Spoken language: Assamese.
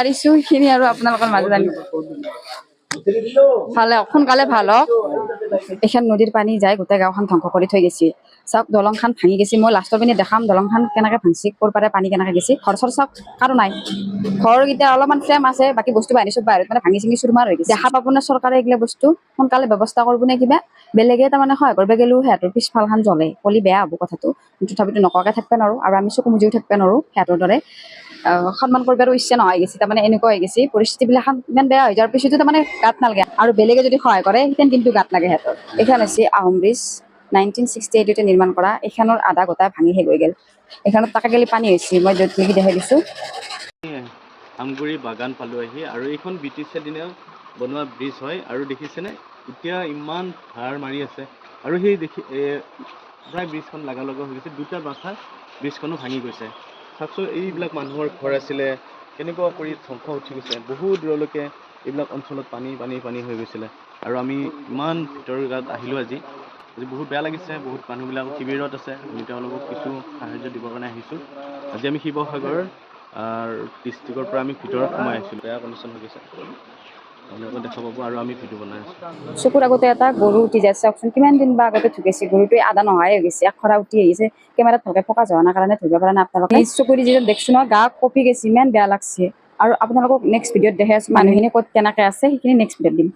পাৰিছো সেইখিনি আৰু আপোনালোকৰ মাজত আনি ভালে সোনকালে ভাল হওক। এইখন নদীৰ পানী যায় গোটেই গাঁওখন ধ্বংস কৰি থৈ গৈছে। চাওক দলংখন ভাঙি গৈছে। মই লাষ্টৰ পিনে দেখাম দলংখন কেনেকে ভাঙছি, ক'ৰ পাৰে পানী কেনেকে গৈছে। ঘৰ চৰ চাওক কাৰো নাই, ঘৰকেইটা অলপমান ফ্ৰেম আছে, বাকী বস্তু বাহিনী চব বাহিৰত মানে ভাঙি চিঙি চুৰমাৰ হৈ গৈছে। দেখা পাব নে চৰকাৰে এইগিলা বস্তু সোনকালে ব্যৱস্থা কৰিব নে কিবা। বেলেগে তাৰমানে সহায় কৰিব গেলেও সিহঁতৰ পিছফালখন জ্বলে, কলি বেয়া হ'ব কথাটো। তথাপিতো নকৱাকে থাকিব নোৱাৰো আৰু আমি চকু মুজিও থাকিব নোৱাৰো সিহঁতৰ দৰে। সন্মান কৰিবৰো ইচ্ছা নোহোৱা হৈ গৈছে, তাৰমানে এনেকুৱা হৈ গৈছে পৰিস্থিতিবিলাক ইমান বেয়া হৈ যোৱাৰ পিছতো তাৰমানে গাত নালাগে আৰু বেলেগে যদি সহায় কৰে সেইখন কিন্তু গাত লাগে সিহঁতৰ। এইখন হৈছে আহোম ব্ৰিজ 1968 নিৰ্মাণ কৰা। এইখনৰ আধা গোটা ভাঙি শেষ হৈ গ'ল। এইখনত তাকে গেলি পানী হৈছে, মই য'ত নেকি দেখাই দিছোঁ। আমগুৰি বাগান পালো আহি আৰু এইখন ব্ৰিটিছে দিনা বনোৱা ব্ৰিজ হয় আৰু দেখিছেনে এতিয়া ইমান ধাৰ মাৰি আছে আৰু সেই প্ৰায় ব্ৰিজখন লগা লগা হৈ গৈছে। দুটা বাখা ব্ৰিজখনো ভাঙি গৈছে। চাওকচোন এইবিলাক মানুহৰ ঘৰ আছিলে, কেনেকুৱা কৰি ধ্বংস উঠি গৈছে। বহুত দূৰলৈকে এইবিলাক অঞ্চলত পানী পানী পানী হৈ গৈছিলে আৰু আমি ইমান ভিতৰৰ গাত আহিলোঁ আজি বহুত বেয়া লাগিছে। বহুত মানুহবিলাক শিবিৰত আছে, আমি তেওঁলোকক কিছু সাহাৰ্য দিবৰ কাৰণে আহিছোঁ। আজি আমি শিৱসাগৰ ডিষ্ট্ৰিক্টৰ পৰা আমি ভিতৰত সোমাই আছিলোঁ। বেয়া কণ্ডিশ্যন হৈ গৈছে, আপোনালোকে দেখা পাব আৰু আমি ভিডিঅ' বনাই আছোঁ। চকুৰ আগতে এটা গৰু উঠি যায়, চাওকচোন কিমান দিন বা আগতে ঢুকাইছে। গৰুটোৱে আদা নোহাই হৈ গৈছে, আখৰা উঠি আহিছে। কেমেৰাত ভালকে ফকাচ হোৱা নাই কাৰণে ধৰিব পৰা নাই আপোনালোকে। নিজ চকুৰে যেতিয়া দেখছো ন গা কঁপি গৈছে, ইমান বেয়া লাগছে। আৰু আপোনালোকক নেক্সট ভিডিঅ'ত দেখাই আছো মানুহখিনি ক'ত কেনেকে আছে, সেইখিনি নেক্সট ভিডিঅ'ত দিম।